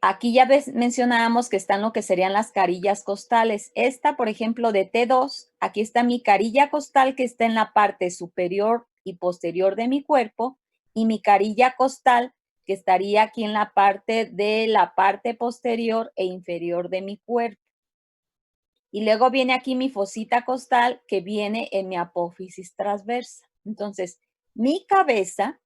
aquí ya mencionábamos que están lo que serían las carillas costales. Esta, por ejemplo, de T2, aquí está mi carilla costal que está en la parte superior y posterior de mi cuerpo, y mi carilla costal que estaría aquí en la parte posterior e inferior de mi cuerpo. Y luego viene aquí mi fosita costal que viene en mi apófisis transversa. Entonces, mi cabeza,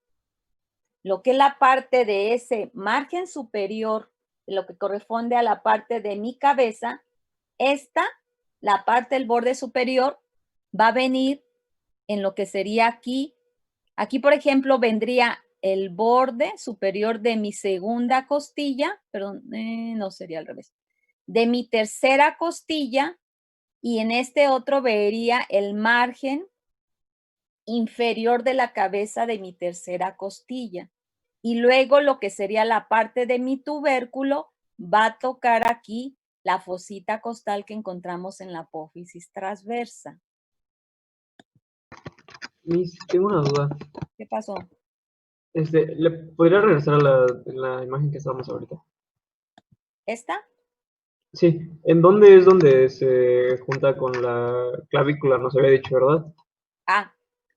lo que es la parte de ese margen superior, lo que corresponde a la parte de mi cabeza, la parte del borde superior, va a venir en lo que sería aquí. Aquí, por ejemplo, vendría el borde superior de mi segunda costilla, perdón, no sería al revés, de mi tercera costilla, y en este otro vería el margen inferior de la cabeza de mi tercera costilla. Y luego lo que sería la parte de mi tubérculo va a tocar aquí la fosita costal que encontramos en la apófisis transversa. Miss, tengo una duda. ¿Qué pasó? ¿Le podría regresar a la imagen que estábamos ahorita? ¿Esta? Sí, ¿en dónde es donde se junta con la clavícula? Nos había dicho, ¿verdad? Ah,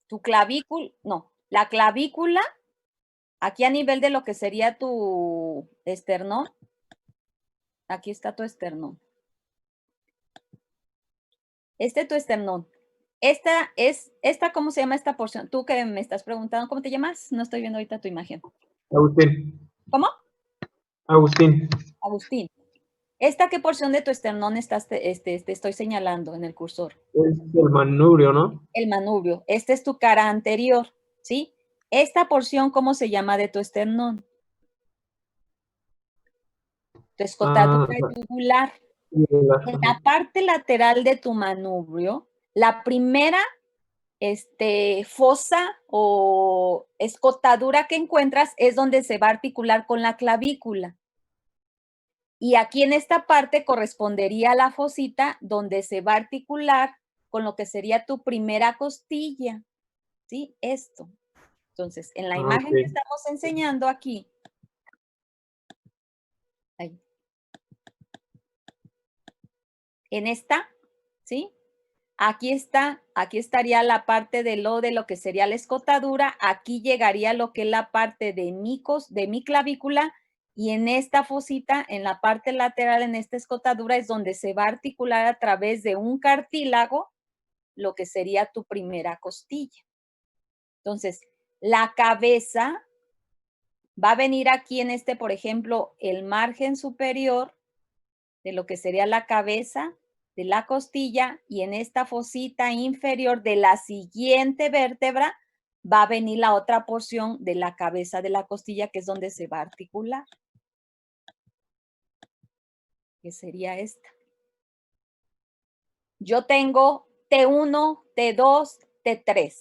tu clavícula, no, la clavícula, aquí a nivel de lo que sería tu esternón, aquí está tu esternón. Tu esternón. ¿Cómo se llama esta porción? Tú que me estás preguntando, ¿cómo te llamas? No estoy viendo ahorita tu imagen. Agustín. ¿Cómo? Agustín. Agustín. ¿Qué porción de tu esternón te estoy señalando en el cursor? Es el manubrio, ¿no? El manubrio. Esta es tu cara anterior, ¿sí? Esta porción, ¿cómo se llama de tu esternón? Tu escotadura yugular. En la parte lateral de tu manubrio, la primera fosa o escotadura que encuentras es donde se va a articular con la clavícula. Y aquí en esta parte correspondería a la fosita donde se va a articular con lo que sería tu primera costilla, ¿sí? Esto. Entonces, en la imagen que estamos enseñando aquí, ahí, en esta, ¿sí? Aquí estaría la parte de lo que sería la escotadura, aquí llegaría lo que es la parte de mi clavícula, y en esta fosita, en la parte lateral, en esta escotadura, es donde se va a articular a través de un cartílago lo que sería tu primera costilla. Entonces, la cabeza va a venir aquí en por ejemplo, el margen superior de lo que sería la cabeza de la costilla, y en esta fosita inferior de la siguiente vértebra va a venir la otra porción de la cabeza de la costilla, que es donde se va a articular, que sería esta. Yo tengo T1, T2, T3.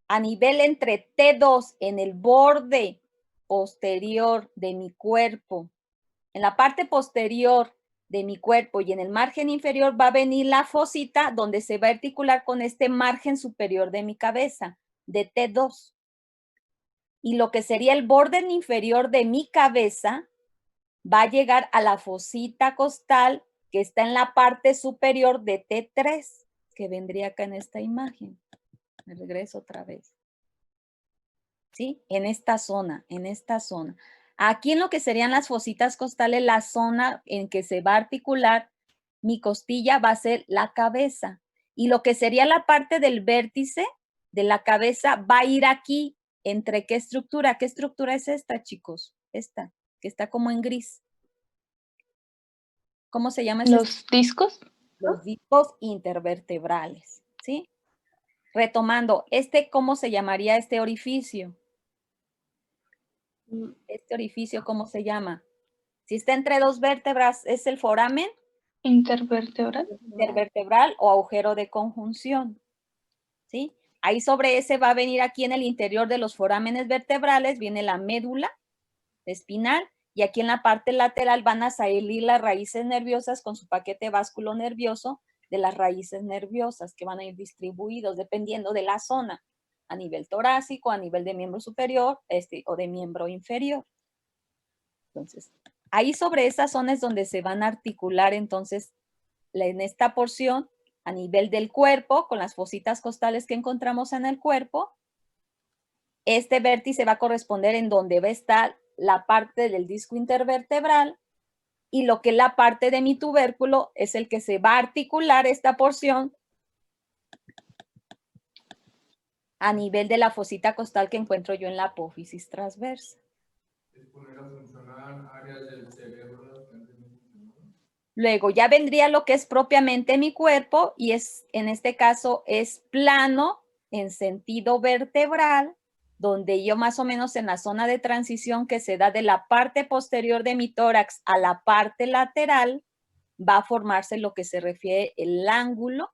A nivel entre T2 en el borde posterior de mi cuerpo, en la parte posterior de mi cuerpo y en el margen inferior va a venir la fosita donde se va a articular con este margen superior de mi cabeza, de T2. Y lo que sería el borde inferior de mi cabeza va a llegar a la fosita costal que está en la parte superior de T3, que vendría acá en esta imagen. Me regreso otra vez. ¿Sí? En esta zona, en esta zona. Aquí en lo que serían las fositas costales, la zona en que se va a articular mi costilla va a ser la cabeza. Y lo que sería la parte del vértice de la cabeza va a ir aquí. ¿Entre qué estructura? ¿Qué estructura es esta, chicos? Esta, que está como en gris. ¿Cómo se llama esa? ¿Los discos? Los discos intervertebrales, ¿sí? Retomando, ¿cómo se llamaría este orificio? Este orificio, ¿cómo se llama? Si está entre dos vértebras, ¿es el foramen? Intervertebral. Intervertebral o agujero de conjunción, ¿sí? Ahí sobre ese va a venir aquí en el interior de los forámenes vertebrales, viene la médula espinal, y aquí en la parte lateral van a salir las raíces nerviosas con su paquete vasculo nervioso de las raíces nerviosas que van a ir distribuidos dependiendo de la zona, a nivel torácico, a nivel de miembro superior o de miembro inferior. Entonces, Ahí sobre esa zona es donde se van a articular entonces en esta porción a nivel del cuerpo, con las fositas costales que encontramos en el cuerpo. Este vértice va a corresponder en donde va a estar la parte del disco intervertebral y lo que es la parte de mi tubérculo es el que se va a articular esta porción a nivel de la fosita costal que encuentro yo en la apófisis transversa. Es poner a funcionar áreas del cerebro. Luego ya vendría lo que es propiamente mi cuerpo y es, en este caso es plano en sentido vertebral, donde yo más o menos en la zona de transición que se da de la parte posterior de mi tórax a la parte lateral, va a formarse lo que se refiere el ángulo,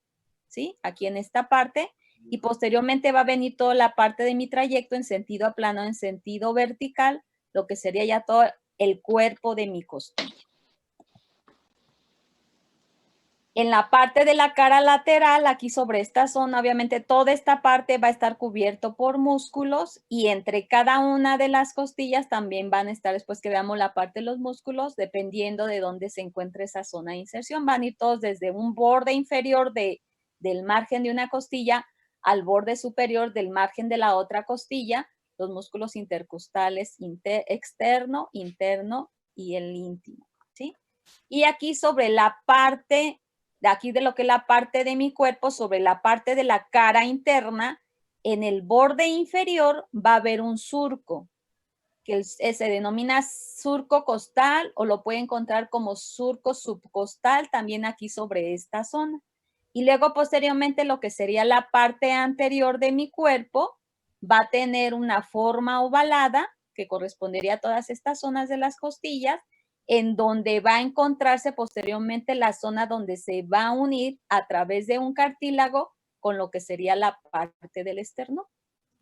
¿sí? Aquí en esta parte, y posteriormente va a venir toda la parte de mi trayecto en sentido plano, en sentido vertical, lo que sería ya todo el cuerpo de mi costilla. En la parte de la cara lateral, aquí sobre esta zona, obviamente toda esta parte va a estar cubierto por músculos y entre cada una de las costillas también van a estar, después que veamos la parte de los músculos, dependiendo de dónde se encuentre esa zona de inserción, van a ir todos desde un borde inferior del margen de una costilla al borde superior del margen de la otra costilla, los músculos intercostales externo, interno y el íntimo, ¿sí? Y aquí sobre la parte de aquí de lo que es la parte de mi cuerpo, sobre la parte de la cara interna, en el borde inferior va a haber un surco, que se denomina surco costal o lo puede encontrar como surco subcostal también aquí sobre esta zona. Y luego posteriormente lo que sería la parte anterior de mi cuerpo va a tener una forma ovalada que correspondería a todas estas zonas de las costillas, en donde va a encontrarse posteriormente la zona donde se va a unir a través de un cartílago con lo que sería la parte del esternón.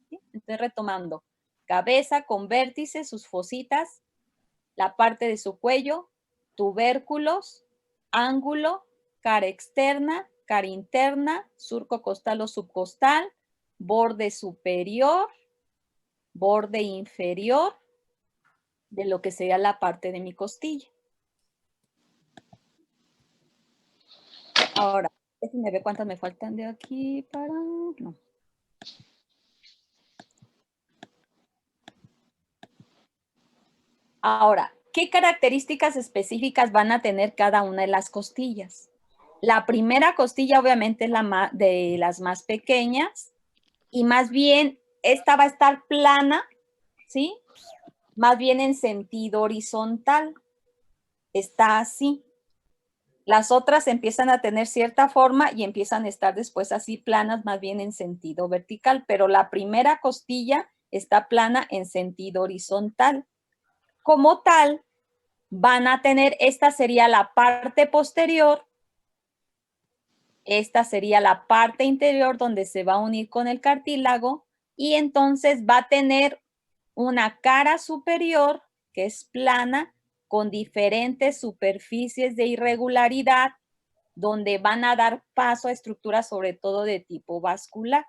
¿Sí? Entonces, retomando, cabeza con vértices, sus fositas, la parte de su cuello, tubérculos, ángulo, cara externa, cara interna, surco costal o subcostal, borde superior, borde inferior, de lo que sería la parte de mi costilla. Ahora, déjenme ver cuántas me faltan de aquí para... No. Ahora, ¿qué características específicas van a tener cada una de las costillas? La primera costilla obviamente es la de las más pequeñas y más bien esta va a estar plana, ¿sí? Más bien en sentido horizontal. Está así. Las otras empiezan a tener cierta forma y empiezan a estar después así planas, más bien en sentido vertical, pero la primera costilla está plana en sentido horizontal. Como tal, van a tener, esta sería la parte posterior, esta sería la parte interior donde se va a unir con el cartílago y entonces va a tener una cara superior que es plana con diferentes superficies de irregularidad donde van a dar paso a estructuras sobre todo de tipo vascular.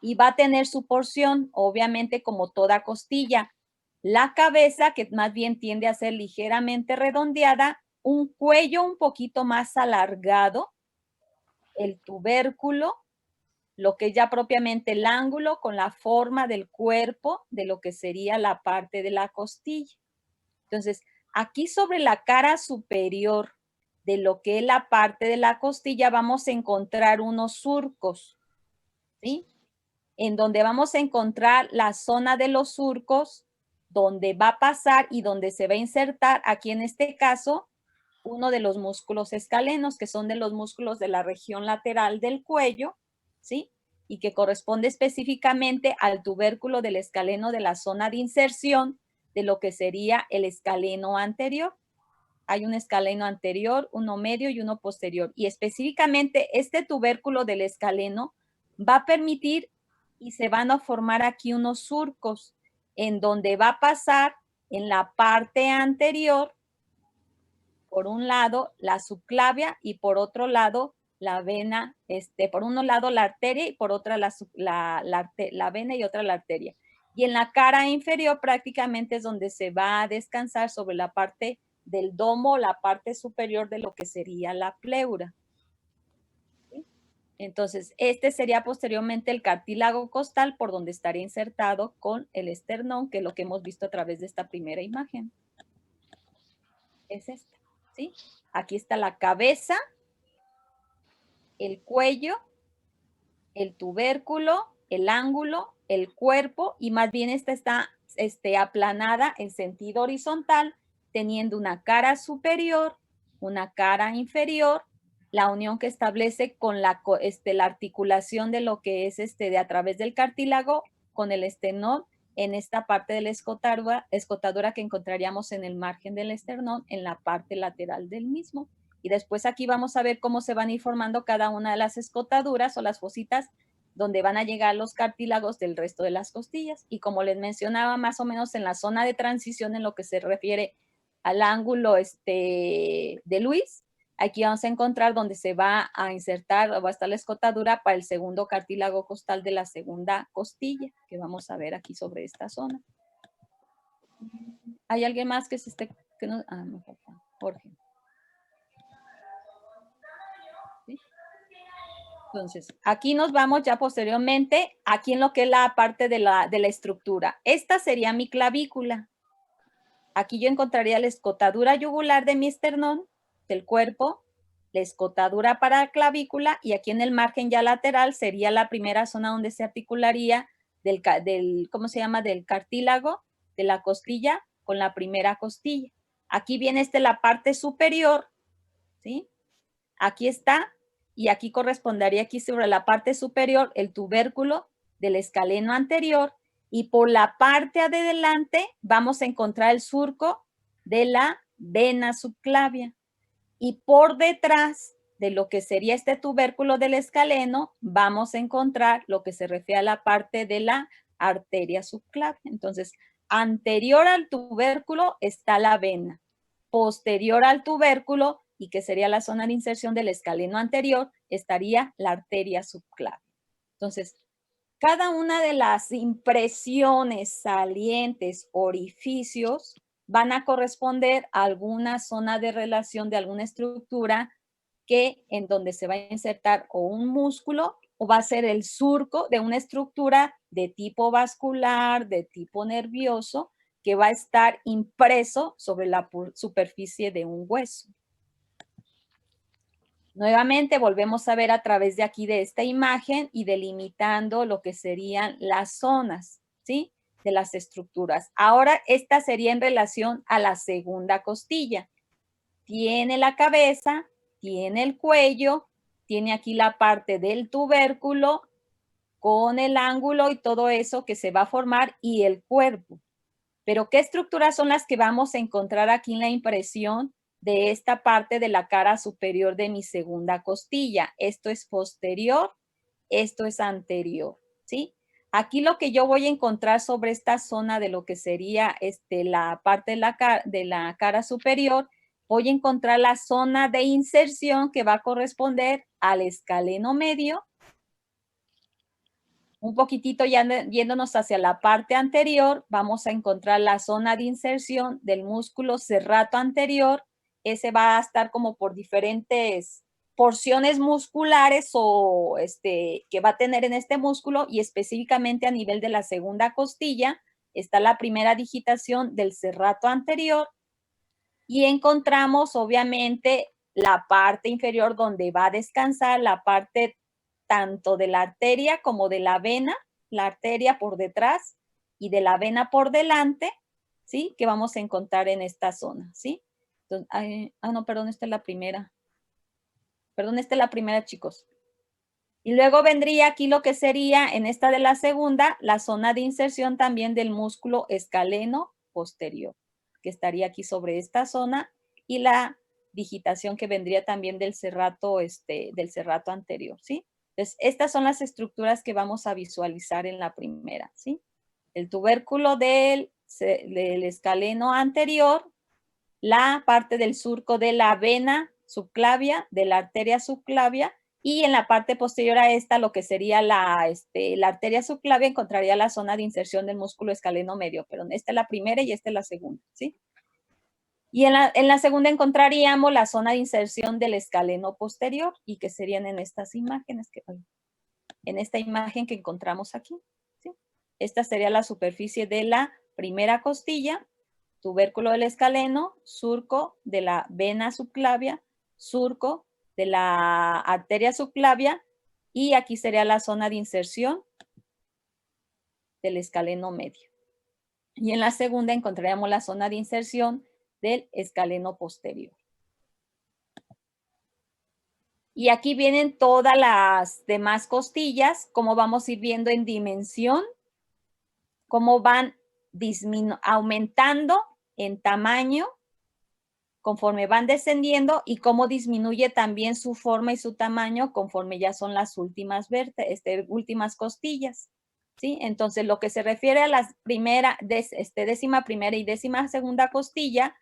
Y va a tener su porción, obviamente como toda costilla, la cabeza que más bien tiende a ser ligeramente redondeada, un cuello un poquito más alargado, el tubérculo, lo que es ya propiamente el ángulo con la forma del cuerpo de lo que sería la parte de la costilla. Entonces, aquí sobre la cara superior de lo que es la parte de la costilla vamos a encontrar unos surcos, ¿sí? En donde vamos a encontrar la zona de los surcos, donde va a pasar y donde se va a insertar, aquí en este caso, uno de los músculos escalenos, que son de los músculos de la región lateral del cuello, ¿sí? Y que corresponde específicamente al tubérculo del escaleno de la zona de inserción de lo que sería el escaleno anterior. Hay un escaleno anterior, uno medio y uno posterior. Y específicamente este tubérculo del escaleno va a permitir y se van a formar aquí unos surcos en donde va a pasar en la parte anterior, por un lado la subclavia y por otro lado la vena, por un lado la arteria y por otra la vena y otra la arteria. Y en la cara inferior prácticamente es donde se va a descansar sobre la parte del domo, la parte superior de lo que sería la pleura. ¿Sí? Entonces, este sería posteriormente el cartílago costal por donde estaría insertado con el esternón, que es lo que hemos visto a través de esta primera imagen. Es esta, ¿sí? Aquí está la cabeza, el cuello, el tubérculo, el ángulo, el cuerpo, y más bien esta está aplanada en sentido horizontal, teniendo una cara superior, una cara inferior, la unión que establece con la articulación de lo que es de a través del cartílago con el esternón en esta parte de la escotadura que encontraríamos en el margen del esternón, en la parte lateral del mismo. Y después aquí vamos a ver cómo se van a ir formando cada una de las escotaduras o las fositas donde van a llegar los cartílagos del resto de las costillas. Y como les mencionaba, más o menos en la zona de transición en lo que se refiere al ángulo de Luis, aquí vamos a encontrar donde se va a insertar o va a estar la escotadura para el segundo cartílago costal de la segunda costilla, que vamos a ver aquí sobre esta zona. ¿Hay alguien más que se esté... que no, me falta Jorge. ¿Sí? Entonces, aquí nos vamos ya posteriormente, aquí en lo que es la parte de la estructura. Esta sería mi clavícula. Aquí yo encontraría la escotadura yugular de mi esternón, del cuerpo, la escotadura para la clavícula, y aquí en el margen ya lateral sería la primera zona donde se articularía ¿cómo se llama? Del cartílago de la costilla con la primera costilla. Aquí viene la parte superior, ¿sí? Aquí está, y aquí correspondería aquí sobre la parte superior el tubérculo del escaleno anterior, y por la parte de adelante vamos a encontrar el surco de la vena subclavia. Y por detrás de lo que sería este tubérculo del escaleno, vamos a encontrar lo que se refiere a la parte de la arteria subclavia. Entonces, anterior al tubérculo está la vena. Posterior al tubérculo, y que sería la zona de inserción del escaleno anterior, estaría la arteria subclavia. Entonces, cada una de las impresiones salientes, orificios, van a corresponder a alguna zona de relación de alguna estructura que en donde se va a insertar o un músculo o va a ser el surco de una estructura de tipo vascular, de tipo nervioso, que va a estar impreso sobre la superficie de un hueso. Nuevamente volvemos a ver a través de aquí de esta imagen y delimitando lo que serían las zonas, ¿sí? De las estructuras. Ahora esta sería en relación a la segunda costilla. Tiene la cabeza, tiene el cuello, tiene aquí la parte del tubérculo con el ángulo y todo eso que se va a formar y el cuerpo. Pero ¿qué estructuras son las que vamos a encontrar aquí en la impresión de esta parte de la cara superior de mi segunda costilla? Esto es posterior, esto es anterior, ¿sí? Aquí lo que yo voy a encontrar sobre esta zona de lo que sería la parte de la cara superior, voy a encontrar la zona de inserción que va a corresponder al escaleno medio. Un poquitito ya yéndonos hacia la parte anterior, vamos a encontrar la zona de inserción del músculo serrato anterior. Ese va a estar como por diferentes porciones musculares o que va a tener en este músculo, y específicamente a nivel de la segunda costilla está la primera digitación del serrato anterior, y encontramos obviamente la parte inferior donde va a descansar la parte tanto de la arteria como de la vena, la arteria por detrás y de la vena por delante, ¿sí? Que vamos a encontrar en esta zona, ¿sí? Entonces, no, perdón, esta es la primera. Perdón, esta es la primera, chicos. Y luego vendría aquí lo que sería, en esta de la segunda, la zona de inserción también del músculo escaleno posterior, que estaría aquí sobre esta zona, y la digitación que vendría también del serrato anterior, ¿sí? Entonces, estas son las estructuras que vamos a visualizar en la primera, ¿sí? El tubérculo del escaleno anterior, la parte del surco de la vena subclavia, de la arteria subclavia, y en la parte posterior a esta, lo que sería la arteria subclavia, encontraría la zona de inserción del músculo escaleno medio, pero esta es la primera y esta es la segunda, ¿sí? Y en la segunda encontraríamos la zona de inserción del escaleno posterior y que serían en estas imágenes, en esta imagen que encontramos aquí. ¿Sí? Esta sería la superficie de la primera costilla, tubérculo del escaleno, surco de la vena subclavia, surco de la arteria subclavia y aquí sería la zona de inserción del escaleno medio. Y en la segunda encontraríamos la zona de inserción del escaleno posterior. Y aquí vienen todas las demás costillas, como vamos a ir viendo en dimensión, cómo van aumentando en tamaño conforme van descendiendo y cómo disminuye también su forma y su tamaño conforme ya son las últimas últimas costillas. ¿Sí? Entonces, lo que se refiere a las décima primera y décima segunda costilla,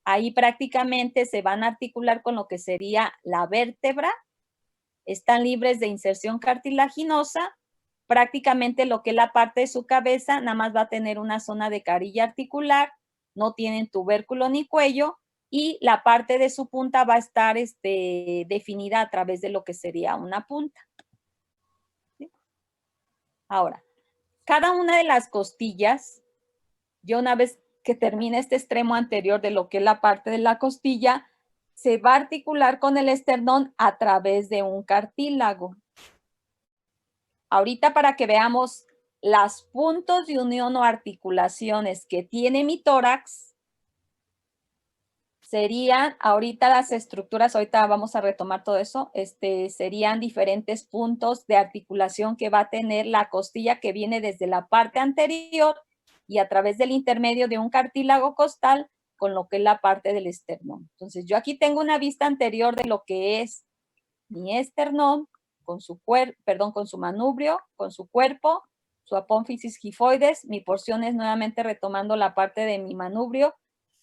ahí prácticamente se van a articular con lo que sería la vértebra, están libres de inserción cartilaginosa, prácticamente lo que es la parte de su cabeza, nada más va a tener una zona de carilla articular, no tienen tubérculo ni cuello, y la parte de su punta va a estar definida a través de lo que sería una punta. ¿Sí? Ahora, cada una de las costillas, yo una vez que termine este extremo anterior de lo que es la parte de la costilla, se va a articular con el esternón a través de un cartílago. Ahorita para que veamos los puntos de unión o articulaciones que tiene mi tórax, serían ahorita las estructuras, ahorita vamos a retomar todo eso, serían diferentes puntos de articulación que va a tener la costilla que viene desde la parte anterior y a través del intermedio de un cartílago costal con lo que es la parte del esternón. Entonces, yo aquí tengo una vista anterior de lo que es mi esternón con su con su manubrio, con su cuerpo, su apófisis gifoides. Mi porción es nuevamente retomando la parte de mi manubrio,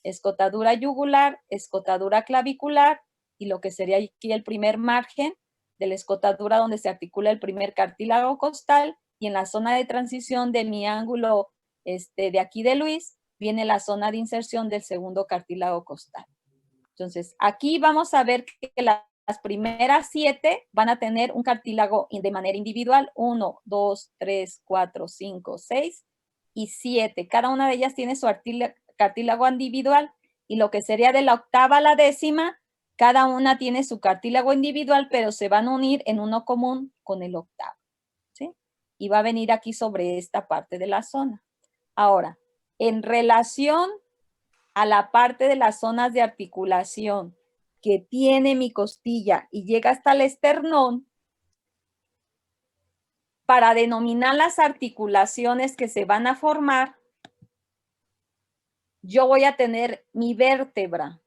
escotadura yugular, escotadura clavicular y lo que sería aquí el primer margen de la escotadura donde se articula el primer cartílago costal y en la zona de transición de mi ángulo de aquí de Luis viene la zona de inserción del segundo cartílago costal. Entonces, aquí vamos a ver que las primeras 7 van a tener un cartílago de manera individual, 1, 2, 3, 4, 5, 6 y 7. Cada una de ellas tiene su cartílago individual y lo que sería de la octava a la décima, cada una tiene su cartílago individual, pero se van a unir en uno común con el octavo. ¿Sí? Y va a venir aquí sobre esta parte de la zona. Ahora, en relación a la parte de las zonas de articulación que tiene mi costilla y llega hasta el esternón, para denominar las articulaciones que se van a formar, yo voy a tener mi vértebra.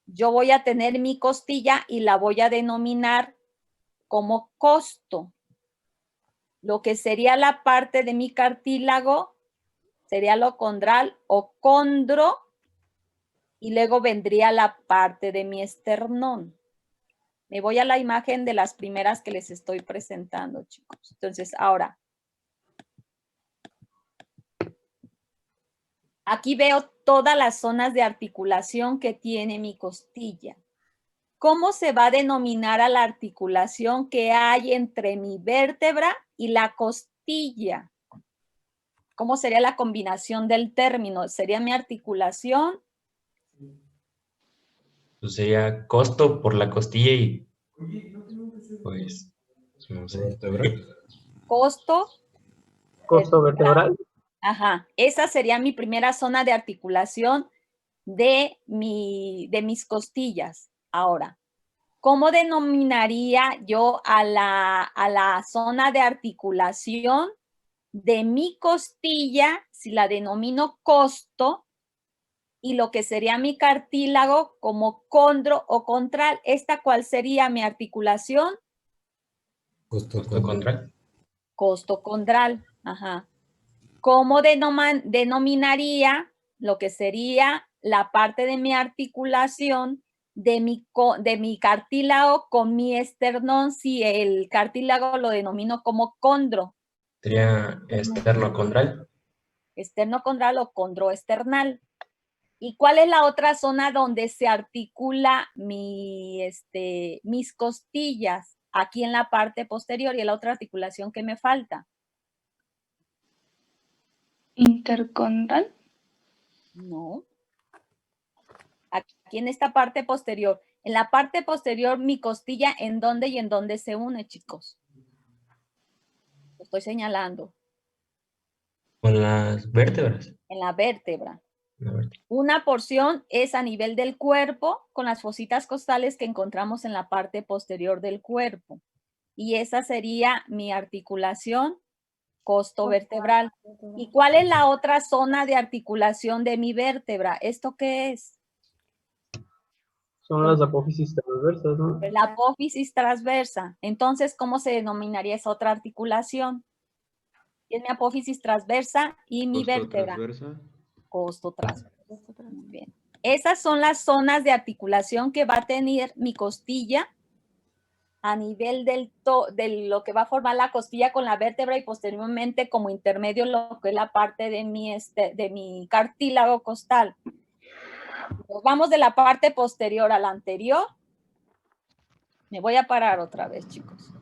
Yo voy a tener mi costilla y la voy a denominar como costo. Lo que sería la parte de mi cartílago sería lo condral o condro y luego vendría la parte de mi esternón. Me voy a la imagen de las primeras que les estoy presentando, chicos. Entonces, ahora, aquí veo todas las zonas de articulación que tiene mi costilla. ¿Cómo se va a denominar a la articulación que hay entre mi vértebra y la costilla? ¿Cómo sería la combinación del término? ¿Sería mi articulación? Pues sería costo por la costilla y pues no sé. Costo. Costo vertebral. Ajá, esa sería mi primera zona de articulación de mis costillas. Ahora, ¿cómo denominaría yo a la zona de articulación de mi costilla si la denomino costo y lo que sería mi cartílago como condro o contral? ¿Esta cuál sería mi articulación? Costo contral. Costo condral, ajá. ¿Cómo denominaría lo que sería la parte de mi articulación de mi cartílago con mi esternón si el cartílago lo denomino como condro? Sería esternocondral. Esternocondral o condroesternal. ¿Y cuál es la otra zona donde se articula mis costillas? Aquí en la parte posterior, y la otra articulación que me falta. Intercondral. No. Aquí en esta parte posterior. En la parte posterior, mi costilla, ¿en dónde y en dónde se une, chicos? Lo estoy señalando. Con las vértebras. En la vértebra. La vértebra. Una porción es a nivel del cuerpo, con las fositas costales que encontramos en la parte posterior del cuerpo. Y esa sería mi articulación costovertebral. ¿Y cuál es la otra zona de articulación de mi vértebra? ¿Esto qué es? Son las apófisis transversas, ¿no? La apófisis transversa. Entonces, ¿cómo se denominaría esa otra articulación? Es mi apófisis transversa y mi vértebra. Costo transversa. Muy bien. Esas son las zonas de articulación que va a tener mi costilla a nivel de lo que va a formar la costilla con la vértebra y posteriormente como intermedio lo que es la parte de mi cartílago costal. Nos vamos de la parte posterior a la anterior. Me voy a parar otra vez, chicos.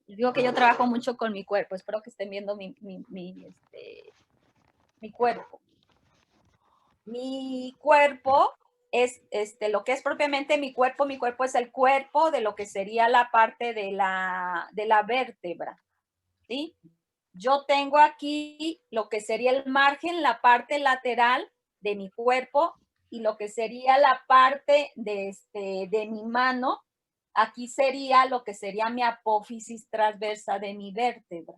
Les digo que yo trabajo mucho con mi cuerpo. Espero que estén viendo mi cuerpo. Mi cuerpo es lo que es propiamente mi cuerpo es el cuerpo de lo que sería la parte de la vértebra, ¿sí? Yo tengo aquí lo que sería el margen, la parte lateral de mi cuerpo y lo que sería la parte de mi mano. Aquí sería lo que sería mi apófisis transversa de mi vértebra.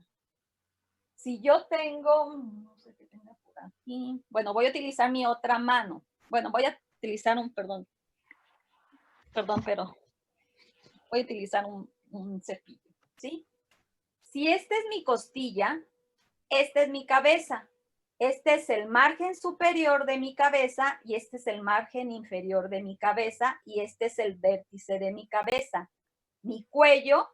Si yo tengo, no sé qué tenga por aquí, bueno, voy a utilizar mi otra mano. Bueno, voy a utilizar pero voy a utilizar un cepillo, ¿sí? Si esta es mi costilla, esta es mi cabeza. Este es el margen superior de mi cabeza y este es el margen inferior de mi cabeza y este es el vértice de mi cabeza. Mi cuello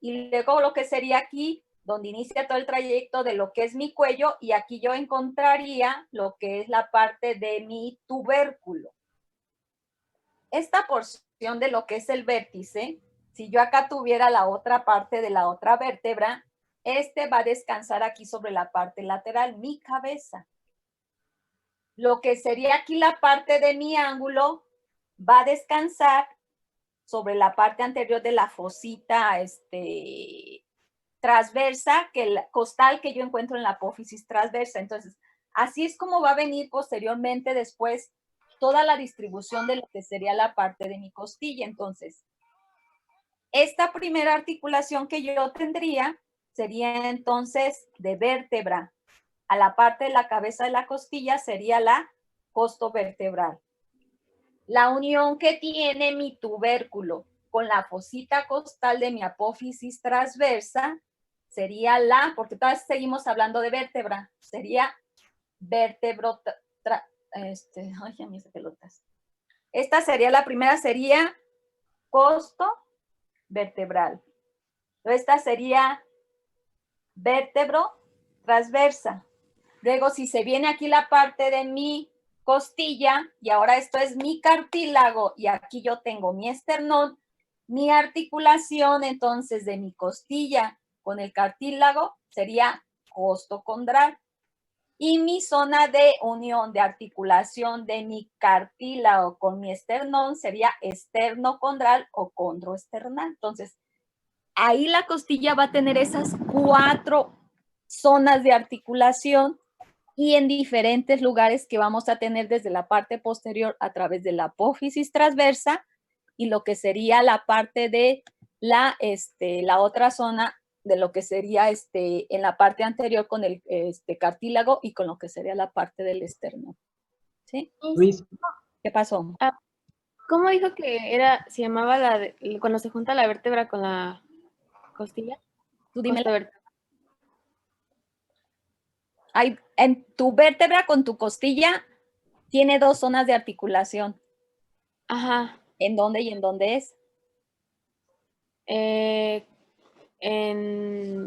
y luego lo que sería aquí, donde inicia todo el trayecto de lo que es mi cuello y aquí yo encontraría lo que es la parte de mi tubérculo. Esta porción de lo que es el vértice, si yo acá tuviera la otra parte de la otra vértebra, va a descansar aquí sobre la parte lateral, mi cabeza. Lo que sería aquí la parte de mi ángulo va a descansar sobre la parte anterior de la fosita transversa, costal que yo encuentro en la apófisis transversa. Entonces, así es como va a venir posteriormente después toda la distribución de lo que sería la parte de mi costilla. Entonces, esta primera articulación que yo tendría sería entonces de vértebra a la parte de la cabeza de la costilla sería la costovertebral. La unión que tiene mi tubérculo con la fosita costal de mi apófisis transversa sería porque todavía seguimos hablando de vértebra, sería vértebro, ay, ya me hice pelotas. Esta sería la primera, sería costo vertebral. Esta sería vértebro transversa. Luego, si se viene aquí la parte de mi costilla, y ahora esto es mi cartílago, y aquí yo tengo mi esternón, mi articulación, entonces, de mi costilla con el cartílago sería costocondral. Y mi zona de unión, de articulación de mi cartílago con mi esternón sería esternocondral o condroesternal. Entonces, ahí la costilla va a tener esas 4 zonas de articulación y en diferentes lugares que vamos a tener desde la parte posterior a través de la apófisis transversa y lo que sería la parte de la otra zona de lo que sería en la parte anterior con el cartílago y con lo que sería la parte del esternón. ¿Sí? Luis, ¿Qué pasó? ¿Cómo dijo que se llamaba cuando se junta la vértebra con la costilla? Tú dime. Costovertebral. En tu vértebra con tu costilla tiene 2 zonas de articulación. Ajá. ¿En dónde y en dónde es?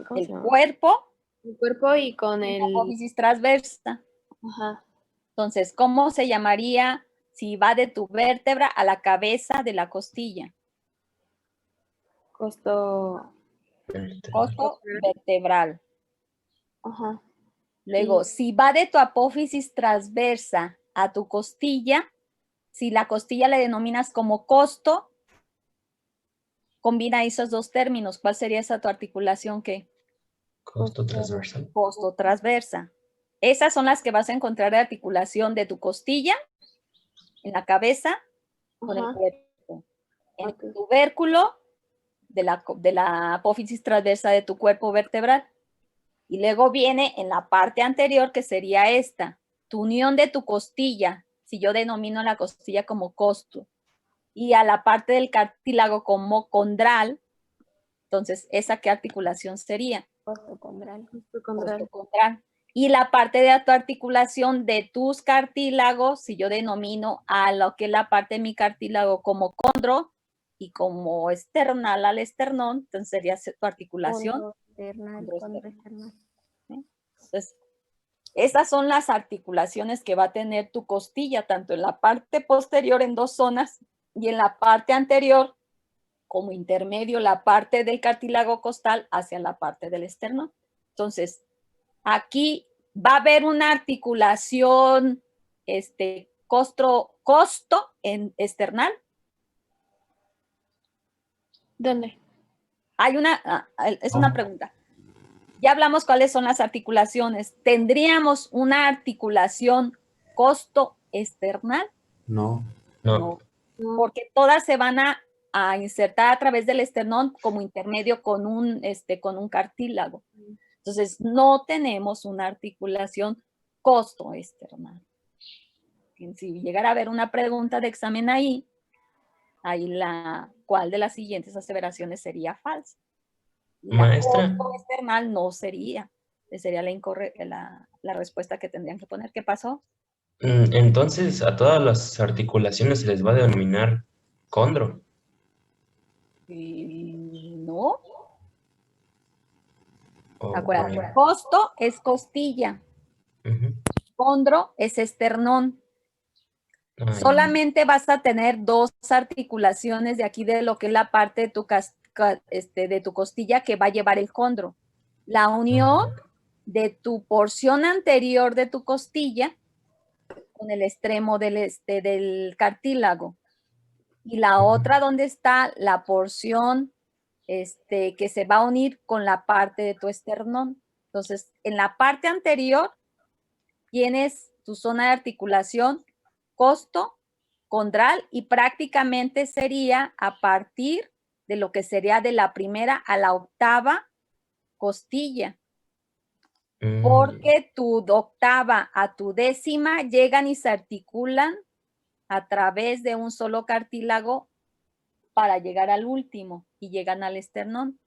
¿Cómo se llama? Cuerpo. El cuerpo y con Y el... la apófisis transversa. Ajá. Entonces, ¿cómo se llamaría si va de tu vértebra a la cabeza de la costilla? Costo. Costo vertebral. Ajá. Luego, si va de tu apófisis transversa a tu costilla, si la costilla le denominas como costo, combina esos dos términos. ¿Cuál sería esa tu articulación qué? Costo transversal. Costo transversa. Esas son las que vas a encontrar de articulación de tu costilla en la cabeza con el Ajá. cuerpo. En Ok. el tubérculo de la apófisis transversa de tu cuerpo vertebral. Y luego viene en la parte anterior, que sería esta, tu unión de tu costilla, si yo denomino la costilla como costo, y a la parte del cartílago como condral. Entonces, ¿esa qué articulación sería? Costocondral. Costocondral. Y la parte de tu articulación de tus cartílagos, si yo denomino a lo que es la parte de mi cartílago como condro y como esternal al esternón, entonces sería tu articulación. Condroesternal. ¿Sí? Entonces, esas son las articulaciones que va a tener tu costilla, tanto en la parte posterior en dos zonas y en la parte anterior como intermedio, la parte del cartílago costal hacia la parte del esternón. Entonces, aquí va a haber una articulación costo en esternal. ¿Dónde? Hay es una pregunta. Ya hablamos cuáles son las articulaciones. ¿Tendríamos una articulación costo esternal? No. No. No, porque todas se van a insertar a través del esternón como intermedio con un cartílago. Entonces, no tenemos una articulación costo esternal. Si llegara a haber una pregunta de examen ahí ¿cuál de las siguientes aseveraciones sería falsa? Maestra. Costo esternal no sería. Sería la respuesta que tendrían que poner. ¿Qué pasó? Entonces, a todas las articulaciones se les va a denominar condro. No. O Acuérdate, con- costo es costilla. Ujú. Condro es esternón. Ah, ya. Solamente vas a tener dos articulaciones de aquí de lo que es la parte de de tu costilla que va a llevar el condro. La unión de tu porción anterior de tu costilla con el extremo del cartílago. Y la otra donde está la porción que se va a unir con la parte de tu esternón. Entonces, en la parte anterior tienes tu zona de articulación costo, condral y prácticamente sería a partir de lo que sería de la primera a la octava costilla. Porque tu octava a tu décima llegan y se articulan a través de un solo cartílago para llegar al último y llegan al esternón.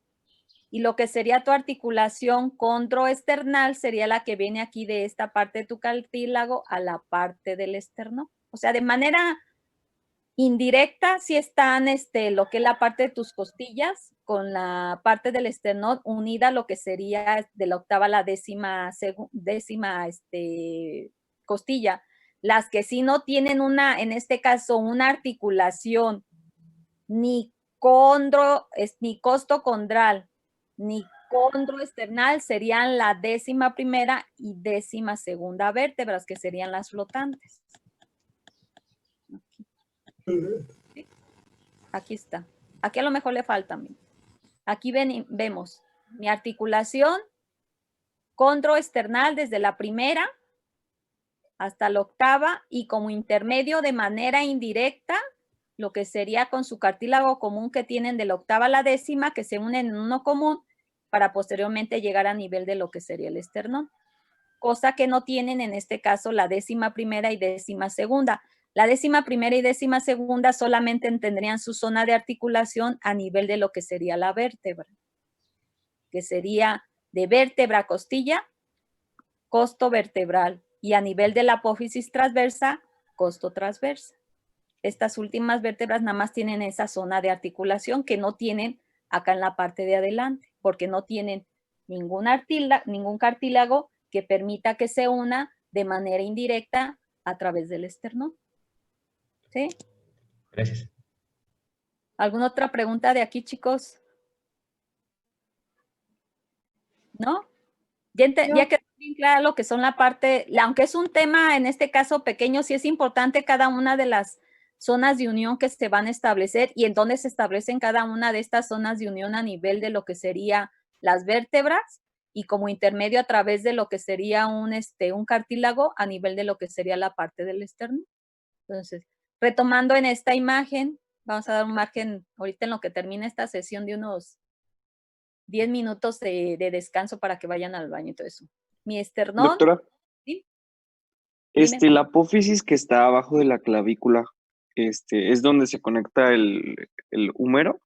Y lo que sería tu articulación condroesternal sería la que viene aquí de esta parte de tu cartílago a la parte del esternón. O sea, de manera indirecta, si están lo que es la parte de tus costillas con la parte del esternón unida a lo que sería de la octava a la décima costilla. Las que sí no tienen en este caso, una articulación ni ni costo condral, ni condro esternal serían la décima primera y décima segunda vértebras, que serían las flotantes. Aquí está. Aquí a lo mejor le faltan. Aquí vemos mi articulación condroesternal desde la primera hasta la octava y como intermedio de manera indirecta, lo que sería con su cartílago común que tienen de la octava a la décima, que se unen en uno común para posteriormente llegar a nivel de lo que sería el esternón. Cosa que no tienen en este caso la décima primera y décima segunda. La décima primera y décima segunda solamente tendrían su zona de articulación a nivel de lo que sería la vértebra, que sería de vértebra a costilla, costo vertebral, y a nivel de la apófisis transversa, costo transversa. Estas últimas vértebras nada más tienen esa zona de articulación que no tienen acá en la parte de adelante, porque no tienen ningún cartílago que permita que se una de manera indirecta a través del esternón. ¿Sí? Gracias. ¿Alguna otra pregunta de aquí, chicos? ¿No? Ya quedó bien claro lo que son la parte, aunque es un tema en este caso pequeño, sí es importante cada una de las zonas de unión que se van a establecer y en dónde se establecen cada una de estas zonas de unión a nivel de lo que sería las vértebras y como intermedio a través de lo que sería un cartílago a nivel de lo que sería la parte del esternón. Entonces, retomando en esta imagen, vamos a dar un margen ahorita en lo que termine esta sesión de unos 10 minutos de descanso para que vayan al baño y todo eso. Mi esternón. Doctora, ¿Sí? Dime. la apófisis que está abajo de la clavícula, ¿es donde se conecta el húmero?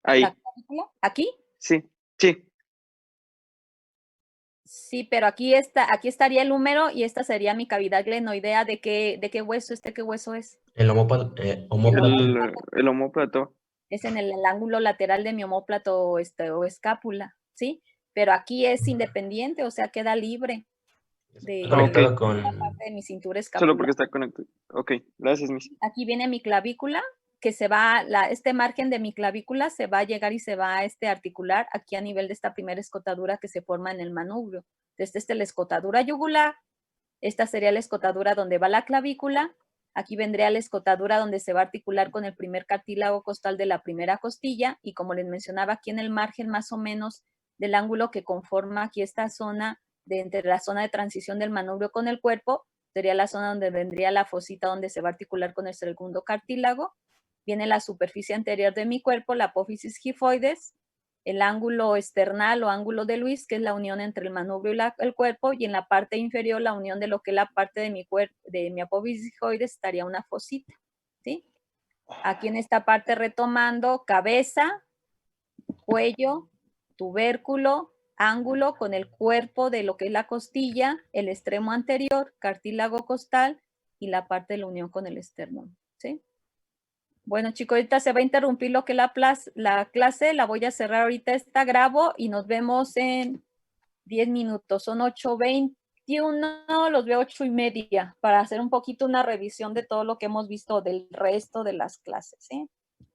Ahí. ¿La clavícula? ¿Aquí? Sí, sí. Sí, pero aquí estaría el húmero y esta sería mi cavidad glenoidea. ¿De qué hueso? ¿Qué hueso es? El omóplato. El omóplato. Es en el ángulo lateral de mi omóplato o escápula, ¿sí? Pero aquí es independiente, o sea, queda libre de Conectado con... la parte de mi cintura escapular. Solo porque está conectado. Ok, gracias, Miss. Aquí viene mi clavícula, que se va, este margen de mi clavícula se va a llegar y se va a articular aquí a nivel de esta primera escotadura que se forma en el manubrio. Entonces, esta es la escotadura yugular, esta sería la escotadura donde va la clavícula, aquí vendría la escotadura donde se va a articular con el primer cartílago costal de la primera costilla y como les mencionaba aquí en el margen más o menos del ángulo que conforma aquí esta zona, entre la zona de transición del manubrio con el cuerpo, sería la zona donde vendría la fosita donde se va a articular con el segundo cartílago. Viene la superficie anterior de mi cuerpo, la apófisis gifoides, el ángulo esternal o ángulo de Luis, que es la unión entre el manubrio y el cuerpo, y en la parte inferior la unión de lo que es la parte de mi cuerpo, de mi apófisis gifoides, estaría una fosita, ¿sí? Aquí en esta parte retomando, cabeza, cuello, tubérculo, ángulo con el cuerpo de lo que es la costilla, el extremo anterior, cartílago costal y la parte de la unión con el esternón, ¿sí? Bueno, chicos, ahorita se va a interrumpir lo que es la clase, la voy a cerrar ahorita, grabo y nos vemos en 10 minutos. Son 8:21, los veo 8:30 para hacer un poquito una revisión de todo lo que hemos visto del resto de las clases, ¿sí?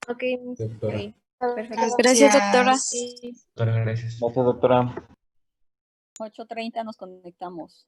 Ok. Doctora. Perfecto. Gracias, doctora. Doctora, gracias. Gracias, doctora. 8:30 nos conectamos.